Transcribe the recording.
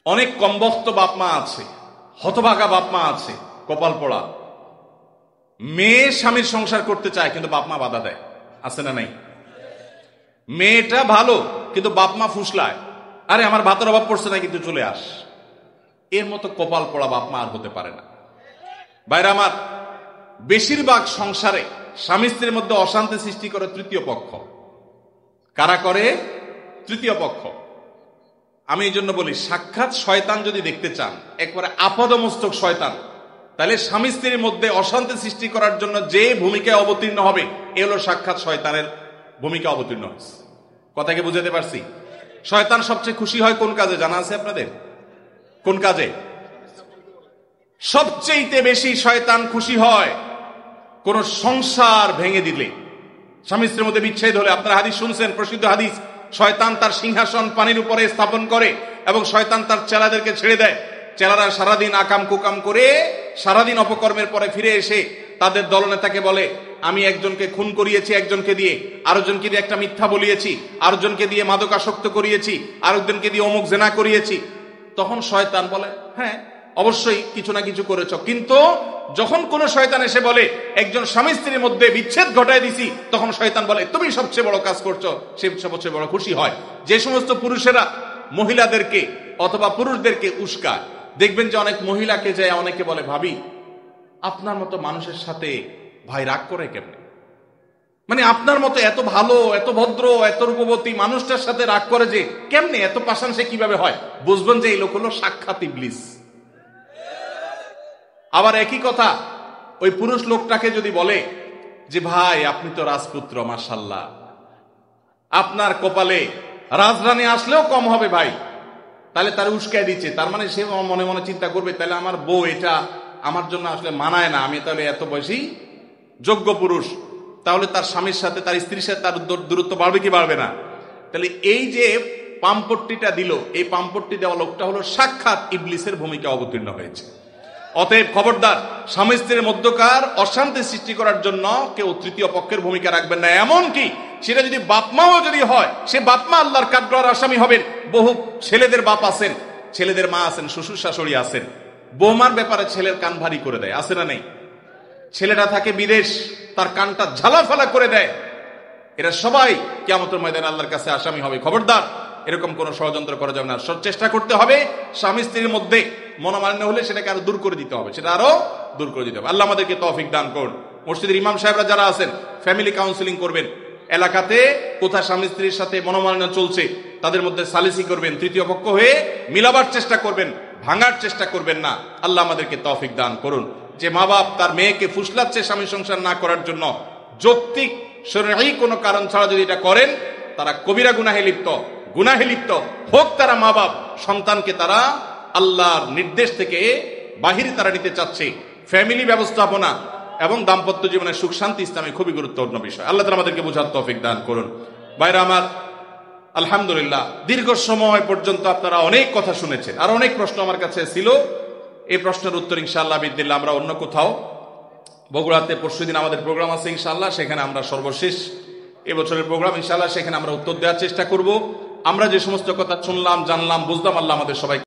অনেক কমবক্ত বাপ মা আছে, হতভাগা বাপ মা আছে, কপাল পোড়া। মেয়ে স্বামীর সংসার করতে চায় কিন্তু বাপ মা বাধা দেয়, আছে না নাই? মেয়েটা ভালো কিন্তু বাপ মা ফুসলায়, আরে আমার ভাতের অভাব পড়ছে না কিন্তু চলে আস। এর মতো কপাল পোড়া বাপ মা আর হতে পারে না। বাইরে আমার, বেশিরভাগ সংসারে স্বামী স্ত্রীর মধ্যে অশান্তি সৃষ্টি করে তৃতীয় পক্ষ। কারা করে? তৃতীয় পক্ষ। আমি এই জন্য বলি, সাক্ষাৎ শয়তান যদি দেখতে চান, একবারে আপাদমস্তক শয়তান, তাহলে স্বামী স্ত্রীর মধ্যে অশান্তি সৃষ্টি করার জন্য যে ভূমিকায় অবতীর্ণ হবে, এ হলো সাক্ষাৎ শয়তানের ভূমিকা অবতীর্ণ হয়েছে। কথাকে বুঝাতে পারছি? শয়তান সবচেয়ে খুশি হয় কোন কাজে জানা আছে আপনাদের? কোন কাজে সবচেয়ে বেশি শয়তান খুশি হয়? কোন সংসার ভেঙে দিলে, স্বামী স্ত্রীর মধ্যে বিচ্ছেদ হলে। আপনারা হাদিস শুনছেন, প্রসিদ্ধ হাদিস, শয়তান তার সিংহাসন পানির উপরে স্থাপন করে এবং শয়তান তার চেলাদেরকে ছেড়ে দেয়। চেলারা সারাদিন আকাম কুকাম করে, সারাদিন অপকর্মের পরে ফিরে এসে তাদের দলনেতাকে বলে, আমি একজনকে খুন করিয়েছি, একজনকে দিয়ে, আরেকজনকে দিয়ে একটা মিথ্যা বলিয়েছি, আরেকজনকে দিয়ে মাদকাসক্ত করিয়েছি, আরেকজনকে দিয়ে অমুক জেনা করিয়েছি। তখন শয়তান বলে, হ্যাঁ অবশ্যই কিছু না কিছু করেছ। কিন্তু যখন কোন শয়তান এসে বলে একজন স্বামী স্ত্রীর মধ্যে বিচ্ছেদ ঘটায় দিছি, তখন শয়তান বলে তুমি সবচেয়ে বড় কাজ করছো। সে সবচেয়ে বড় খুশি হয়। যে সমস্ত পুরুষেরা মহিলাদেরকে অথবা পুরুষদেরকে উস্কায়, দেখবেন যে অনেক মহিলাকে যায় অনেকে বলে, ভাবি আপনার মতো মানুষের সাথে ভাই রাগ করে কেমনে? মানে আপনার মতো এত ভালো, এত ভদ্র, এত রূপবতী মানুষটার সাথে রাগ করে যে কেমনে? এত পাষাণ সে কিভাবে হয়? বুঝবেন যে এই লোক হলো সাক্ষাৎ ইবলিস। আবার একই কথা ওই পুরুষ লোকটাকে যদি বলে যে ভাই আপনি তো রাজপুত্র, মাশাআল্লাহ, আপনার কপালে রাজরানী আসলেও কম হবে ভাই, তাহলে তার উস্কায় দিচ্ছে। তার মানে সে মনে মনে চিন্তা করবে, তাহলে আমার বউ এটা আমার জন্য আসলে মানায় না, আমি তাহলে এত বেশি যোগ্য পুরুষ। তাহলে তার স্বামীর সাথে, তার স্ত্রীর সাথে তার দূরত্ব বাড়বে কি বাড়বে না? তাহলে এই যে পামপট্টিটা দিল, এই পামপট্টি দেওয়া লোকটা হলো সাক্ষাৎ ইবলিসের ভূমিকা অবতীর্ণ হয়েছে। অতএব খবরদার, স্বামী স্ত্রীর মধ্যকার অশান্তি সৃষ্টি করার জন্য কেউ তৃতীয় পক্ষের ভূমিকা রাখবেন না। এমনকি সেটা যদি বাপমাও যদি হয়, সে বাপমা আল্লাহর কাঠগড়ার আসামি হবেন। বহু ছেলেদের বাপ আছেন, ছেলেদের মা আছেন, শ্বশুর শাশুড়ি আছেন, বৌমার ব্যাপারে ছেলের কান ভারী করে দেয়, আছে না নেই? ছেলেটা থাকে বিদেশ, তার কানটা ঝালাফালা করে দেয়। এরা সবাই কিয়ামতের ময়দানে আল্লাহর কাছে আসামি হবে। খবরদার, এরকম কোন ষড়যন্ত্র করা যাবে না। চেষ্টা করতে হবে স্বামী স্ত্রীর মধ্যে মনোমালিন্য হলে সেটাকে আরো দূর করে দিতে হবে, সেটা আরো দূর করে দিতে হবে। আল্লাহ আমাদেরকে তৌফিক দান করুন। মসজিদের ইমাম সাহেবরা যারা আছেন, ফ্যামিলি কাউন্সিলিং করবেন। এলাকাতে কোথায় স্বামী স্ত্রীর সাথে মনোমালিন্য চলছে, তাদের মধ্যে সালিসি করবেন, তৃতীয় পক্ষ হয়ে মিলাবার চেষ্টা করবেন, ভাঙার চেষ্টা করবেন না। আল্লাহ আমাদেরকে তৌফিক দান করুন। যে মা বাপ তার মেয়েকে ফুসলাচ্ছে স্বামী সংসার না করার জন্য, যৌক্তিক শরঈ কোনো কারণ ছাড়া যদি এটা করেন, তারা কবিরা গুনাহে লিপ্ত হোক। তারা মা বাপ সন্তানকে তারা আল্লাহর নির্দেশ থেকে বাহিরে তারা নিতে চাচ্ছে। ফ্যামিলি ব্যবস্থাপনা এবং দাম্পত্য জীবনের সুখ শান্তি ইসলামে খুবই গুরুত্বপূর্ণ বিষয়। আল্লাহ তাআলা আমাদেরকে বোঝার তৌফিক দান করুন। ভাইরা আমার, আলহামদুলিল্লাহ, দীর্ঘ সময় পর্যন্ত আপনারা অনেক কথা শুনেছেন। আর অনেক প্রশ্ন আমার কাছে ছিল। এই প্রশ্নের উত্তর ইনশাআল্লাহ বিদিল্লাহ আমরা অন্য কোথাও, বগুড়াতে পরশুদিন আমাদের প্রোগ্রাম আছে ইনশাআল্লাহ, সেখানে আমরা সর্বশেষ এবছরের প্রোগ্রাম ইনশাআল্লাহ, সেখানে আমরা উত্তর দেওয়ার চেষ্টা করব। আমরা যে সমস্ত কথা শুনলাম, জানলাম, বুঝলাম, আল্লাহ আমাদের সবাই